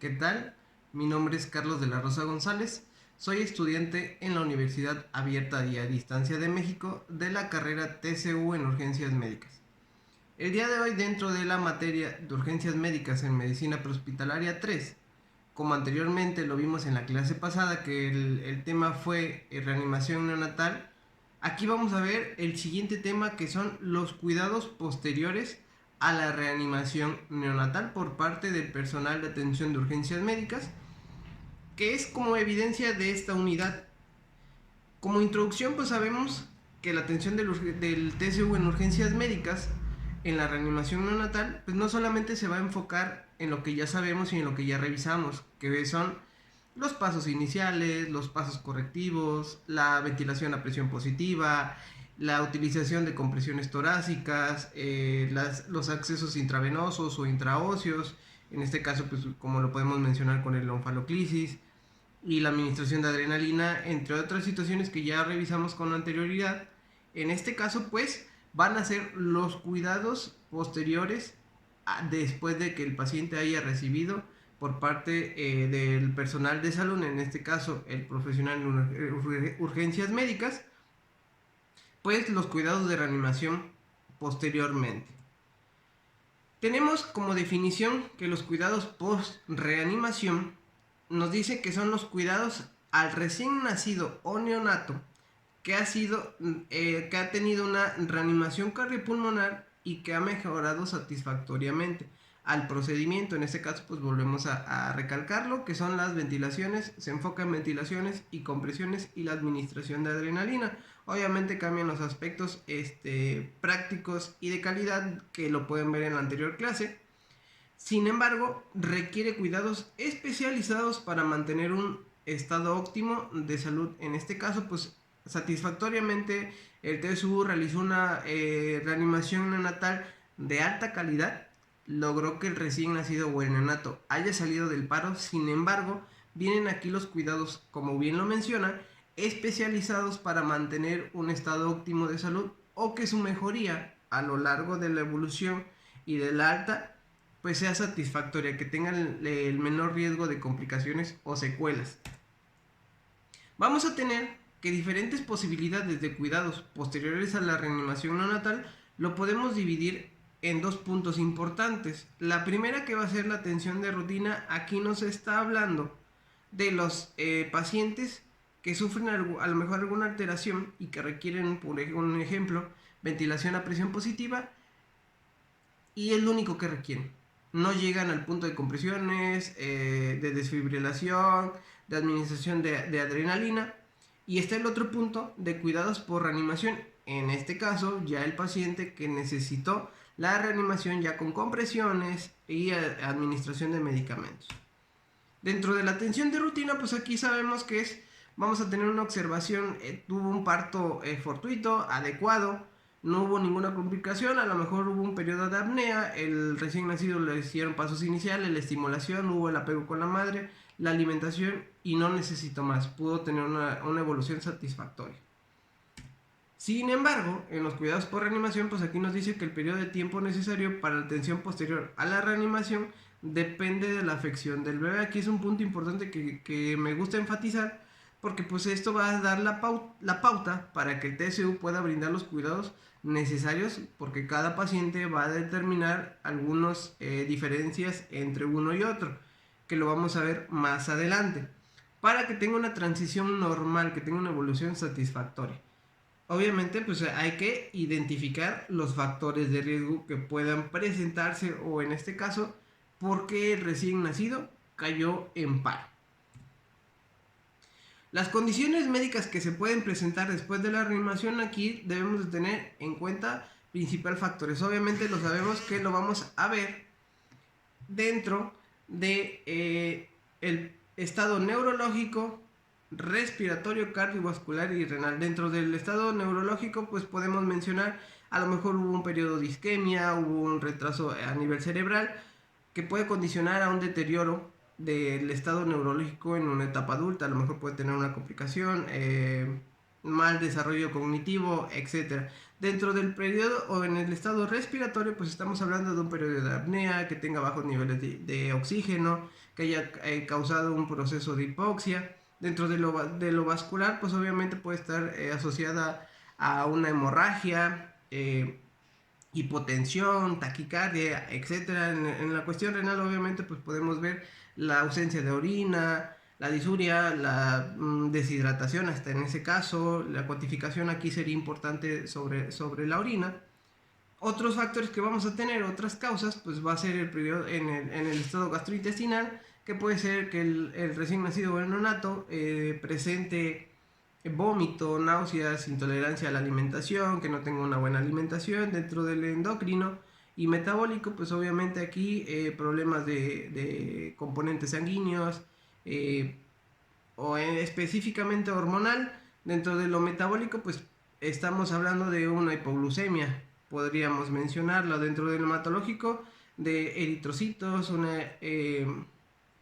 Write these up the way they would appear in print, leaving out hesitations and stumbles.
¿Qué tal? Mi nombre es Carlos de la Rosa González. Soy estudiante en la Universidad Abierta y a Distancia de México de la carrera TCU en Urgencias Médicas. El día de hoy, dentro de la materia de Urgencias Médicas en Medicina Prehospitalaria 3, como anteriormente lo vimos en la clase pasada, que el tema fue reanimación neonatal, aquí vamos a ver el siguiente tema, que son los cuidados posteriores a la reanimación neonatal por parte del personal de atención de urgencias médicas, que es como evidencia de esta unidad. Como introducción, pues sabemos que la atención del TCU en urgencias médicas en la reanimación neonatal, pues no solamente se va a enfocar en lo que ya sabemos y en lo que ya revisamos, que son los pasos iniciales, los pasos correctivos, la ventilación a presión positiva, la utilización de compresiones torácicas, los accesos intravenosos o intraóseos, en este caso, pues como lo podemos mencionar con el onfaloclisis, y la administración de adrenalina, entre otras situaciones que ya revisamos con anterioridad. En este caso, pues, van a ser los cuidados posteriores después de que el paciente haya recibido por parte del personal de salud, en este caso el profesional en urgencias médicas, pues los cuidados de reanimación posteriormente. Tenemos como definición que los cuidados post-reanimación nos dice que son los cuidados al recién nacido o neonato que ha tenido una reanimación cardiopulmonar y que ha mejorado satisfactoriamente al procedimiento. En este caso, pues volvemos a recalcarlo, que son las ventilaciones, se enfoca en ventilaciones y compresiones y la administración de adrenalina. Obviamente cambian los aspectos prácticos y de calidad, que lo pueden ver en la anterior clase. Sin embargo, requiere cuidados especializados para mantener un estado óptimo de salud. En este caso, pues satisfactoriamente el TSU realizó una reanimación neonatal de alta calidad, logró que el recién nacido o el neonato haya salido del paro. Sin embargo, vienen aquí los cuidados, como bien lo menciona, especializados para mantener un estado óptimo de salud, o que su mejoría a lo largo de la evolución y de la alta pues sea satisfactoria, que tengan el menor riesgo de complicaciones o secuelas. Vamos a tener que diferentes posibilidades de cuidados posteriores a la reanimación neonatal lo podemos dividir en dos puntos importantes. La primera, que va a ser la atención de rutina. Aquí nos está hablando de los pacientes que sufren a lo mejor alguna alteración y que requieren, por un ejemplo, ventilación a presión positiva, y es lo único que requieren. No llegan al punto de compresiones, de desfibrilación, de administración de adrenalina. Y está el otro punto de cuidados por reanimación. En este caso, ya el paciente que necesitó la reanimación ya con compresiones y administración de medicamentos. Dentro de la atención de rutina, pues aquí sabemos que vamos a tener una observación, tuvo un parto fortuito, adecuado, no hubo ninguna complicación, a lo mejor hubo un periodo de apnea, el recién nacido le hicieron pasos iniciales, la estimulación, hubo el apego con la madre, la alimentación, y no necesitó más, pudo tener una evolución satisfactoria. Sin embargo, en los cuidados por reanimación, pues aquí nos dice que el periodo de tiempo necesario para la atención posterior a la reanimación depende de la afección del bebé. Aquí es un punto importante que me gusta enfatizar, porque pues esto va a dar la pauta para que el TSU pueda brindar los cuidados necesarios, porque cada paciente va a determinar algunas diferencias entre uno y otro, que lo vamos a ver más adelante, para que tenga una transición normal, que tenga una evolución satisfactoria. Obviamente, pues hay que identificar los factores de riesgo que puedan presentarse, o en este caso, porque el recién nacido cayó en paro. Las condiciones médicas que se pueden presentar después de la reanimación, aquí debemos de tener en cuenta principales factores. Obviamente lo sabemos, que lo vamos a ver dentro de el estado neurológico, respiratorio, cardiovascular y renal. Dentro del estado neurológico, pues podemos mencionar, a lo mejor hubo un periodo de isquemia, hubo un retraso a nivel cerebral que puede condicionar a un deterioro del estado neurológico en una etapa adulta. A lo mejor puede tener una complicación, mal desarrollo cognitivo, etcétera. Dentro del periodo o en el estado respiratorio, pues estamos hablando de un periodo de apnea, que tenga bajos niveles de oxígeno, que haya causado un proceso de hipoxia. Dentro de lo vascular, pues obviamente puede estar asociada a una hemorragia, hipotensión, taquicardia, etcétera. En la cuestión renal, obviamente, pues podemos ver la ausencia de orina, la disuria, la deshidratación, hasta en ese caso, la cuantificación aquí sería importante sobre la orina. Otros factores que vamos a tener, otras causas, pues va a ser el periodo en el estado gastrointestinal, que puede ser que el recién nacido o el neonato presente vómito, náuseas, intolerancia a la alimentación, que no tenga una buena alimentación dentro del endocrino y metabólico, pues obviamente aquí problemas de componentes sanguíneos o específicamente hormonal. Dentro de lo metabólico, pues estamos hablando de una hipoglucemia, podríamos mencionarlo. Dentro del hematológico, de eritrocitos, una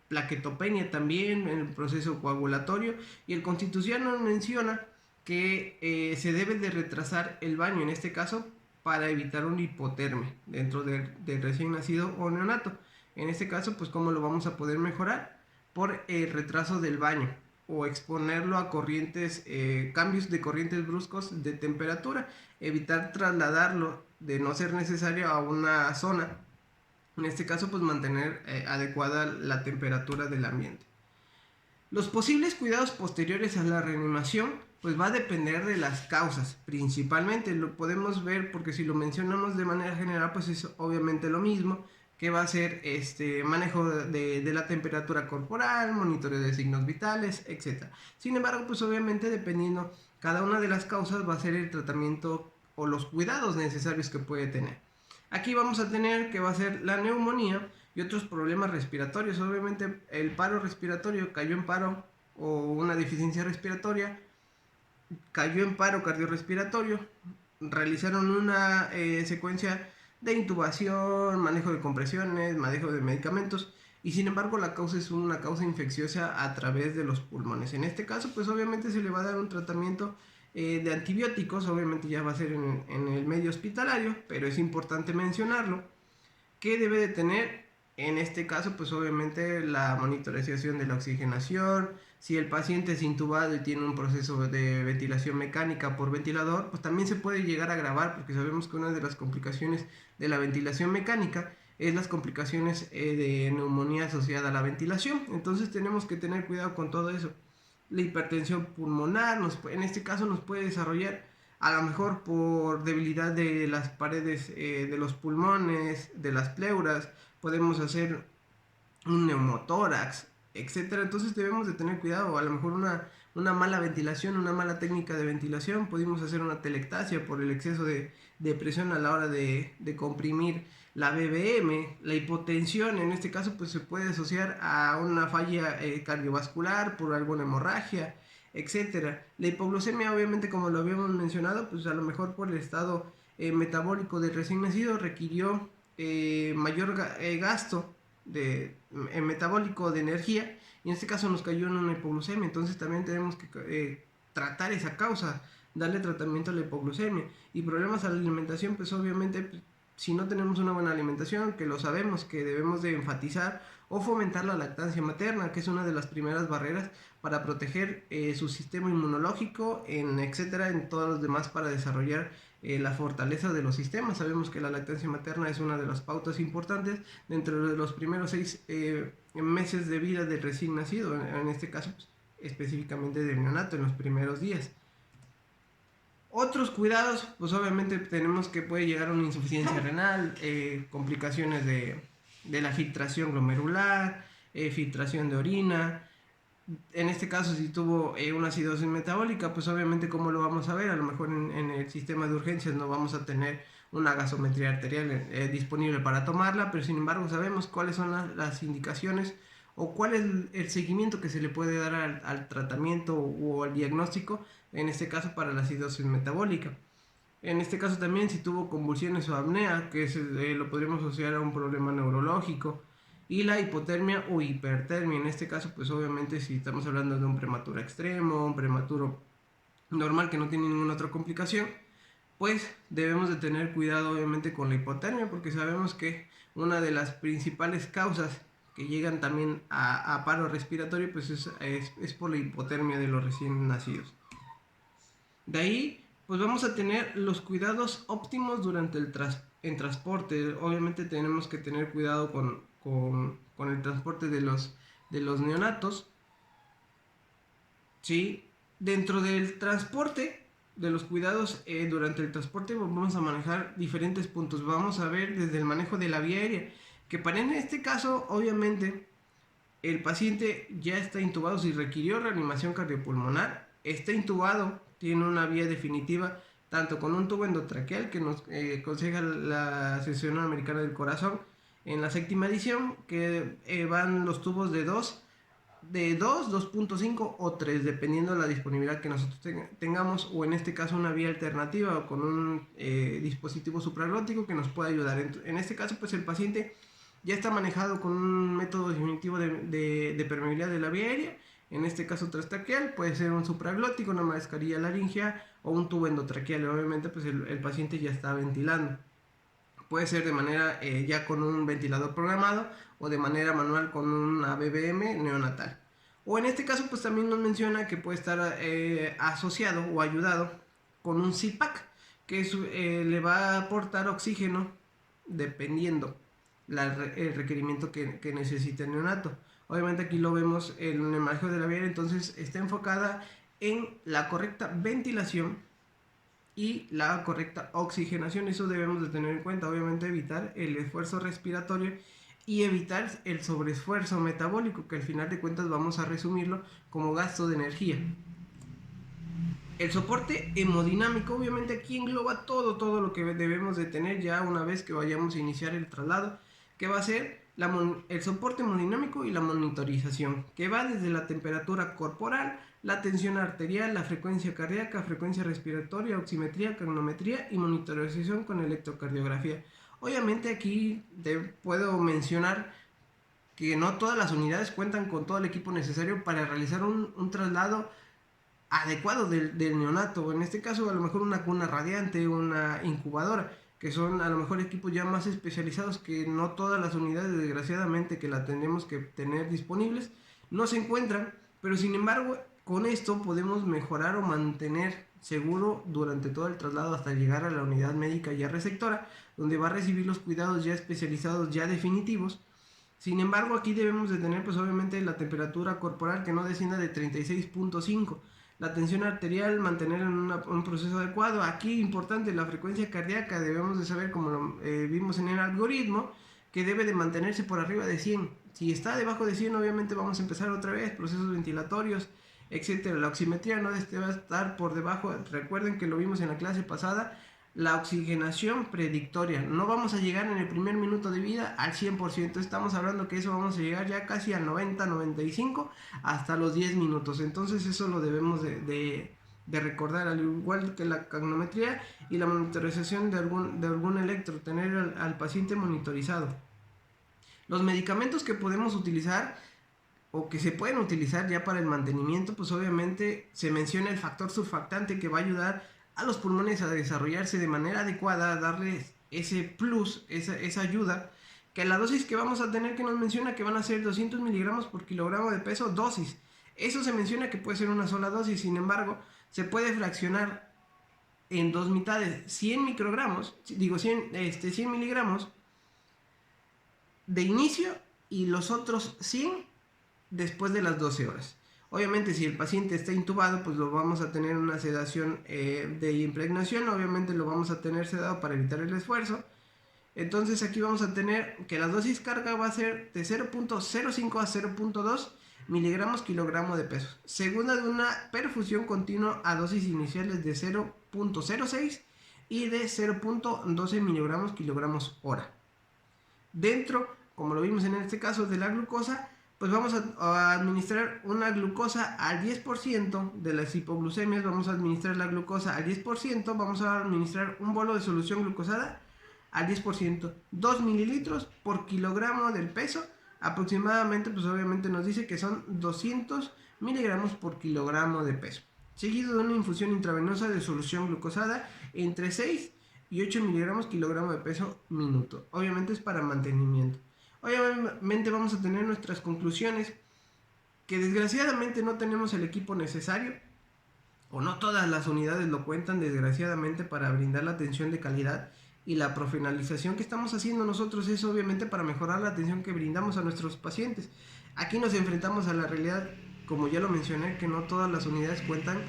plaquetopenia también en el proceso coagulatorio, y el constitucional menciona que se debe de retrasar el baño en este caso para evitar una hipotermia dentro del recién nacido o neonato. En este caso, pues cómo lo vamos a poder mejorar por el retraso del baño o exponerlo a corrientes, cambios de corrientes bruscos de temperatura, evitar trasladarlo de no ser necesario a una zona. En este caso, pues mantener adecuada la temperatura del ambiente. Los posibles cuidados posteriores a la reanimación, pues va a depender de las causas, principalmente. Lo podemos ver porque si lo mencionamos de manera general, pues es obviamente lo mismo, que va a ser manejo de la temperatura corporal, monitoreo de signos vitales, etc. Sin embargo, pues obviamente dependiendo cada una de las causas va a ser el tratamiento o los cuidados necesarios que puede tener. Aquí vamos a tener que va a ser la neumonía y otros problemas respiratorios. Obviamente el paro respiratorio cayó en paro, o una deficiencia respiratoria cayó en paro cardiorrespiratorio. Realizaron una secuencia de intubación, manejo de compresiones, manejo de medicamentos, y sin embargo la causa es una causa infecciosa a través de los pulmones. En este caso, pues obviamente se le va a dar un tratamiento de antibióticos. Obviamente ya va a ser en el medio hospitalario, pero es importante mencionarlo, que debe de tener en este caso, pues obviamente la monitorización de la oxigenación. Si el paciente es intubado y tiene un proceso de ventilación mecánica por ventilador, pues también se puede llegar a agravar, porque sabemos que una de las complicaciones de la ventilación mecánica es las complicaciones de neumonía asociada a la ventilación. Entonces tenemos que tener cuidado con todo eso. La hipertensión pulmonar en este caso nos puede desarrollar a lo mejor por debilidad de las paredes de los pulmones, de las pleuras. Podemos hacer un neumotórax, etcétera. Entonces debemos de tener cuidado. A lo mejor una mala ventilación, una mala técnica de ventilación, podemos hacer una telectasia por el exceso de presión a la hora de comprimir la BBM. La hipotensión en este caso pues se puede asociar a una falla cardiovascular por alguna hemorragia, etcétera. La hipoglucemia, obviamente, como lo habíamos mencionado, pues a lo mejor por el estado metabólico del recién nacido requirió mayor gasto metabólico de energía, y en este caso nos cayó en una hipoglucemia. Entonces también tenemos que tratar esa causa, darle tratamiento a la hipoglucemia. Y problemas a la alimentación, pues obviamente si no tenemos una buena alimentación, que lo sabemos que debemos de enfatizar, o fomentar la lactancia materna, que es una de las primeras barreras para proteger su sistema inmunológico, etcétera, en todos los demás, para desarrollar la fortaleza de los sistemas. Sabemos que la lactancia materna es una de las pautas importantes dentro de los primeros 6 meses de vida del recién nacido, en este caso pues, específicamente del neonato, en los primeros días. Otros cuidados, pues obviamente tenemos que puede llegar a una insuficiencia renal, complicaciones de la filtración glomerular, filtración de orina. En este caso, si tuvo una acidosis metabólica, pues obviamente, ¿cómo lo vamos a ver? A lo mejor en el sistema de urgencias no vamos a tener una gasometría arterial disponible para tomarla, pero sin embargo sabemos cuáles son las indicaciones o cuál es el seguimiento que se le puede dar al tratamiento o al diagnóstico, en este caso para la acidosis metabólica. En este caso también, si tuvo convulsiones o apnea, que lo podríamos asociar a un problema neurológico. Y la hipotermia o hipertermia, en este caso pues obviamente si estamos hablando de un prematuro extremo, un prematuro normal que no tiene ninguna otra complicación, pues debemos de tener cuidado obviamente con la hipotermia, porque sabemos que una de las principales causas que llegan también a paro respiratorio, pues es por la hipotermia de los recién nacidos. De ahí, pues vamos a tener los cuidados óptimos durante en transporte. Obviamente tenemos que tener cuidado con el transporte de los neonatos. ¿Sí? Dentro del transporte, de los cuidados durante el transporte, vamos a manejar diferentes puntos. Vamos a ver desde el manejo de la vía aérea, que para en este caso, obviamente, el paciente ya está intubado si requirió reanimación cardiopulmonar, está intubado, tiene una vía definitiva, tanto con un tubo endotraqueal que nos aconseja la Asociación Americana del Corazón en la séptima edición, que van los tubos de 2.5 o 3, dependiendo de la disponibilidad que nosotros tengamos, o en este caso una vía alternativa o con un dispositivo supraglótico que nos pueda ayudar. En este caso, pues el paciente ya está manejado con un método definitivo de permeabilidad de la vía aérea, en este caso transtraqueal, puede ser un supraglótico, una mascarilla laringea o un tubo endotraqueal. Obviamente pues el paciente ya está ventilando. Puede ser de manera ya con un ventilador programado o de manera manual con una BBM neonatal. O en este caso pues también nos menciona que puede estar asociado o ayudado con un CPAP que le va a aportar oxígeno dependiendo el requerimiento que necesite el neonato. Obviamente aquí lo vemos en el manejo de la vía, entonces está enfocada en la correcta ventilación y la correcta oxigenación. Eso debemos de tener en cuenta. Obviamente evitar el esfuerzo respiratorio y evitar el sobreesfuerzo metabólico, que al final de cuentas vamos a resumirlo como gasto de energía. El soporte hemodinámico obviamente aquí engloba todo lo que debemos de tener ya una vez que vayamos a iniciar el traslado, que va a ser el soporte hemodinámico y la monitorización, que va desde la temperatura corporal, la tensión arterial, la frecuencia cardíaca, frecuencia respiratoria, oximetría, cronometría y monitorización con electrocardiografía. Obviamente aquí puedo mencionar que no todas las unidades cuentan con todo el equipo necesario para realizar un traslado adecuado del neonato. En este caso a lo mejor una cuna radiante, una incubadora, que son a lo mejor equipos ya más especializados que no todas las unidades desgraciadamente que la tenemos que tener disponibles no se encuentran, pero sin embargo con esto podemos mejorar o mantener seguro durante todo el traslado hasta llegar a la unidad médica ya receptora, donde va a recibir los cuidados ya especializados, ya definitivos. Sin embargo, aquí debemos de tener pues obviamente la temperatura corporal que no descienda de 36.5, la tensión arterial mantener en un proceso adecuado. Aquí importante la frecuencia cardíaca, debemos de saber, como lo vimos en el algoritmo, que debe de mantenerse por arriba de 100. Si está debajo de 100, obviamente vamos a empezar otra vez procesos ventilatorios, etcétera. La oximetría no debe estar por debajo. Recuerden que lo vimos en la clase pasada, la oxigenación predictoria. No vamos a llegar en el primer minuto de vida al 100%. Estamos hablando que eso vamos a llegar ya casi al 90, 95 hasta los 10 minutos. Entonces eso lo debemos de recordar, al igual que la cronometría y la monitorización de algún electro, tener al paciente monitorizado. Los medicamentos que podemos utilizar o que se pueden utilizar ya para el mantenimiento, pues obviamente se menciona el factor surfactante que va a ayudar a los pulmones a desarrollarse de manera adecuada, a darles ese plus, esa ayuda, que la dosis que vamos a tener que nos menciona que van a ser 200 miligramos por kilogramo de peso, dosis. Eso se menciona que puede ser una sola dosis, sin embargo, se puede fraccionar en dos mitades, 100 microgramos, 100 miligramos de inicio y los otros 100 después de las 12 horas. Obviamente si el paciente está intubado, pues lo vamos a tener una sedación de impregnación, obviamente lo vamos a tener sedado para evitar el esfuerzo. Entonces aquí vamos a tener que la dosis carga va a ser de 0.05 a 0.2 miligramos kilogramo de peso, segunda de una perfusión continua a dosis iniciales de 0.06 y de 0.12 miligramos kilogramos hora. Dentro, como lo vimos en este caso de la glucosa, pues vamos a administrar una glucosa al 10% de las hipoglucemias, vamos a administrar la glucosa al 10%, vamos a administrar un bolo de solución glucosada al 10%, 2 mililitros por kilogramo del peso, aproximadamente, pues obviamente nos dice que son 200 miligramos por kilogramo de peso, seguido de una infusión intravenosa de solución glucosada entre 6 y 8 miligramos kilogramo de peso minuto, obviamente es para mantenimiento. Obviamente vamos a tener nuestras conclusiones, que desgraciadamente no tenemos el equipo necesario, o no todas las unidades lo cuentan desgraciadamente para brindar la atención de calidad, y la profesionalización que estamos haciendo nosotros es obviamente para mejorar la atención que brindamos a nuestros pacientes. Aquí nos enfrentamos a la realidad, como ya lo mencioné, que no todas las unidades cuentan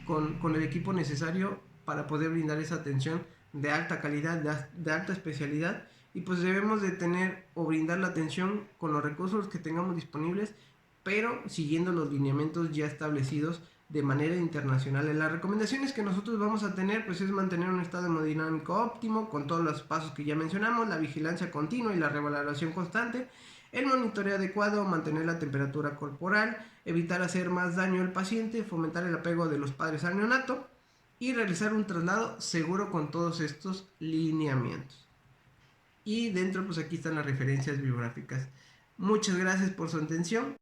con el equipo necesario para poder brindar esa atención de alta calidad, de alta especialidad, y pues debemos de tener o brindar la atención con los recursos que tengamos disponibles, pero siguiendo los lineamientos ya establecidos de manera internacional. Las recomendaciones que nosotros vamos a tener pues es mantener un estado hemodinámico óptimo con todos los pasos que ya mencionamos, la vigilancia continua y la revaloración constante, el monitoreo adecuado, mantener la temperatura corporal, evitar hacer más daño al paciente, fomentar el apego de los padres al neonato y realizar un traslado seguro con todos estos lineamientos. Y dentro pues aquí están las referencias bibliográficas. Muchas gracias por su atención.